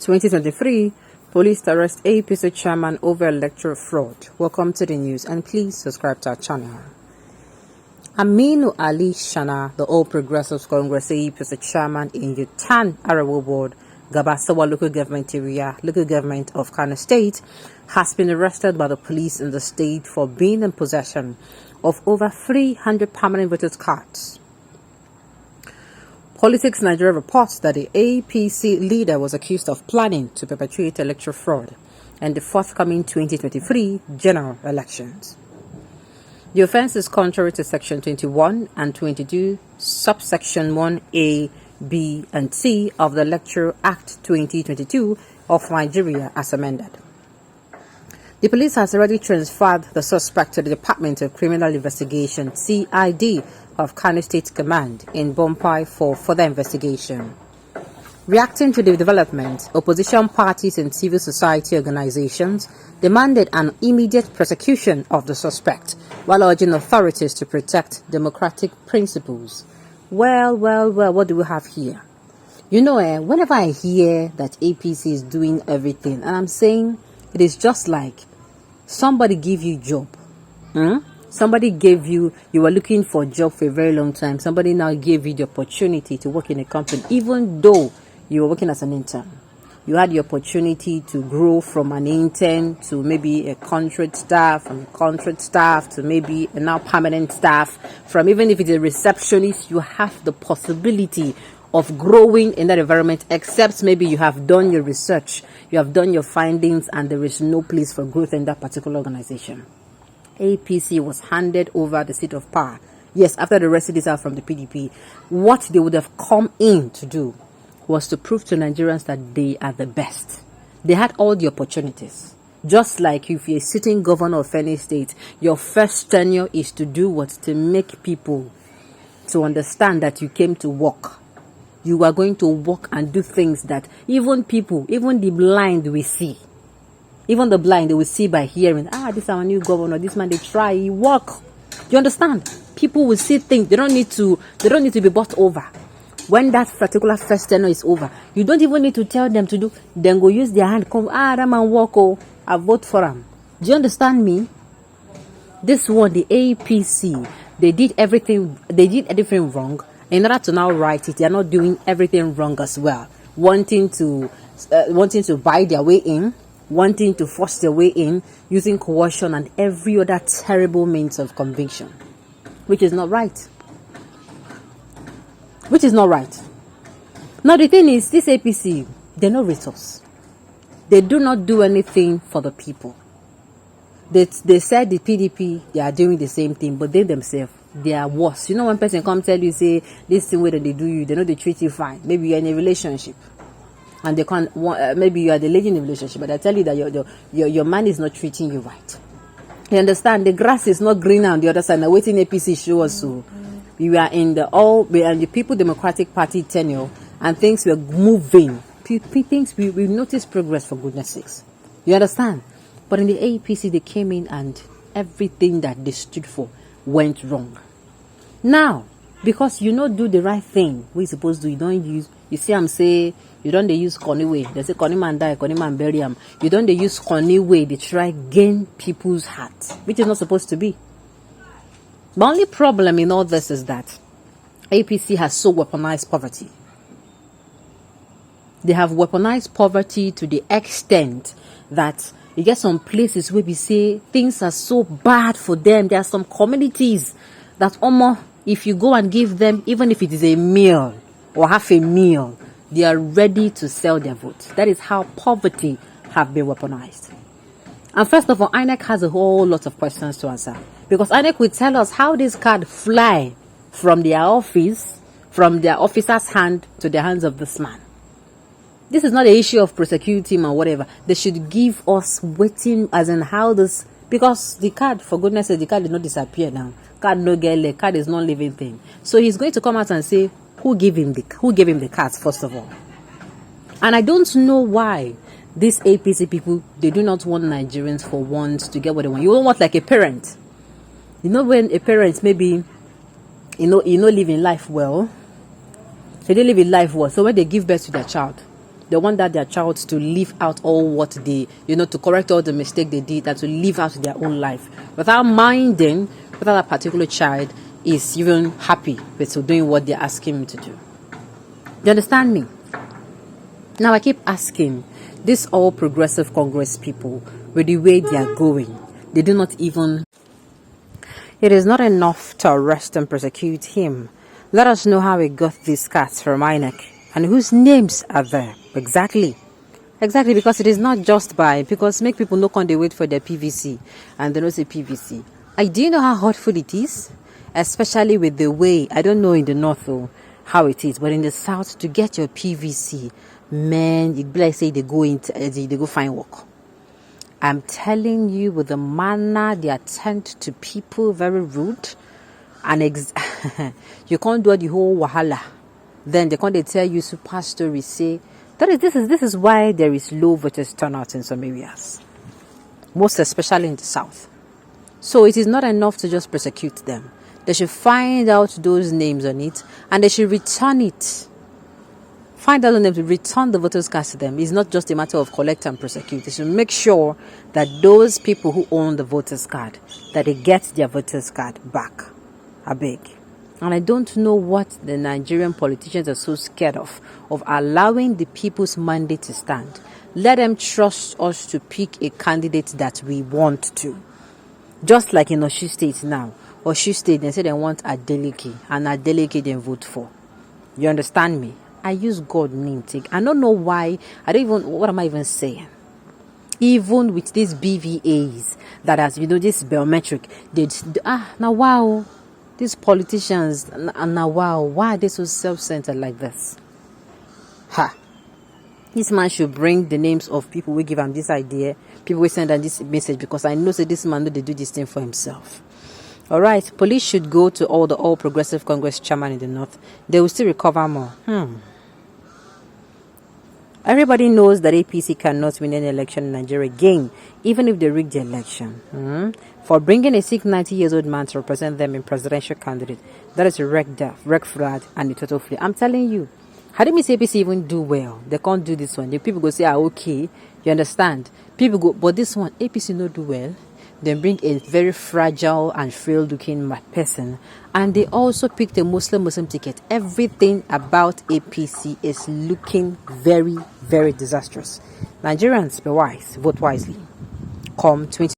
2023, police arrest APC chairman over electoral fraud. Welcome to the news and please subscribe to our channel. Aminu Ali Shana, the All Progressives Congress APC chairman in Yutan Arawa Ward, Gabasawa local government area, local government of Kano State, has been arrested by the police in the state for being in possession of over 300 permanent voters cards. Politics Nigeria reports that the APC leader was accused of planning to perpetrate electoral fraud in the forthcoming 2023 general elections. The offense is contrary to Section 21 and 22, subsection 1A, B, and C of the Electoral Act 2022 of Nigeria as amended. The police has already transferred the suspect to the Department of Criminal Investigation, CID, of Kano State Command in Bompai for further investigation. Reacting to the development, opposition parties and civil society organizations demanded an immediate prosecution of the suspect while urging authorities to protect democratic principles. Well, what do we have here? You know, whenever I hear that APC is doing everything, and I'm saying it is just like somebody give you job. Somebody gave you were looking for a job for a very long time. Somebody now gave you the opportunity to work in a company, even though you were working as an intern. You had the opportunity to grow from an intern to maybe a contract staff, from a contract staff to maybe a now permanent staff. From even if it's a receptionist, you have the possibility of growing in that environment, except maybe you have done your research, you have done your findings, and there is no place for growth in that particular organization. APC was handed over the seat of power. Yes, after the rest of this out from the PDP, what they would have come in to do was to prove to Nigerians that they are the best. They had all the opportunities. Just like if you're a sitting governor of any state, your first tenure is to do what? To make people to understand that you came to work. You are going to work and do things that even people, even the blind will see. Even the blind, they will see by hearing, this is our new governor, this man, they try, he work. You understand? People will see things. They don't need to be bought over. When that particular first tenure is over, you don't even need to tell them to do. Then go use their hand, come, that man work, I vote for him. Do you understand me? This one, the APC, they did everything wrong. In order to now right it, they are not doing everything wrong as well. Wanting to buy their way in, wanting to force their way in, using coercion and every other terrible means of conviction, which is not right. Now the thing is, this APC, they're no resource. They do not do anything for the people. They said the PDP, they are doing the same thing, but they themselves, they are worse. You know, one person come tell you, say, this thing way that they do you, they know they treat you fine. Maybe you're in a relationship. And they can't. Maybe you are the lady in the relationship, but I tell you that your man is not treating you right. You understand? The grass is not greener on the other side. Now, waiting APC show us so you are in the People Democratic Party tenure, and things were moving. Things we noticed progress, for goodness sakes. You understand? But in the APC, they came in and everything that they stood for went wrong. Now, because you not do the right thing, we supposed to. You don't use. You see, I'm saying. You don't they use corny way. They say corny man die, corny man bury him. You don't they use corny way. They try gain people's hearts, which is not supposed to be. The only problem in all this is that APC has so weaponized poverty. They have weaponized poverty to the extent that you get some places where we say things are so bad for them. There are some communities that almost if you go and give them, even if it is a meal or half a meal, they are ready to sell their vote. That is how poverty have been weaponized. And first of all, INEC has a whole lot of questions to answer. Because INEC will tell us how this card fly from their office, from their officer's hand to the hands of this man. This is not an issue of prosecuting or whatever. They should give us waiting as in how this... Because the card, for goodness sake, the card did not disappear now. Card no get leg, card is not living thing. So he's going to come out and say, who gave him the cards, first of all? And I don't know why these APC people, they do not want Nigerians for once to get what they want. You don't want like a parent. You know when a parent maybe, living life well, they don't live in life well. So when they give birth to their child, They want that their child to live out all what they, to correct all the mistake they did and to live out their own life without minding whether that particular child is even happy with doing what they're asking him to do. You understand me? Now I keep asking, these all progressive Congress people, with the way they are going, they do not even... It is not enough to arrest and prosecute him. Let us know how he got these cards from INEC and whose names are there. Exactly, because it is not just because make people no can they wait for their PVC and they don't say PVC. Do you know how hurtful it is? Especially with the way, I don't know in the north though, how it is, but in the south, to get your PVC, man, it'd be like say they go find work. I'm telling you, with the manner they attend to people, very rude, and you can't do the whole wahala. Then they can't tell you super stories. Say this is why there is low voters turnout in some areas, most especially in the south. So it is not enough to just prosecute them. They should find out those names on it and they should return it. Find out the names, return the voters' cards to them. It's not just a matter of collect and prosecute. They should make sure that those people who own the voters' card, that they get their voters' card back. I beg. And I don't know what the Nigerian politicians are so scared of allowing the people's mandate to stand. Let them trust us to pick a candidate that we want to. Just like in Osun State now. Osun State, they say they want Adeleke, and Adeleke they vote for. You understand me? I use God name take. I don't know why. What am I even saying? Even with these BVAs that has, this biometric, now wow, these politicians, now wow, why are they so self-centered like this? This man should bring the names of people who give him this idea, people who send him this message, because I know that this man they do this thing for himself. All right, police should go to all progressive Congress chairman in the north. They will still recover more. Everybody knows that APC cannot win any election in Nigeria again, even if they rig the election. For bringing a sick 90-year-old man to represent them in presidential candidate, that is a wreck fraud and a total flea. I'm telling you, how do APC even do well? They can't do this one. The people go say, okay, you understand? People go, but this one, APC no do well. Then bring a very fragile and frail-looking person, and they also picked a Muslim ticket. Everything about APC is looking very, very disastrous. Nigerians, be wise, vote wisely. Come 20.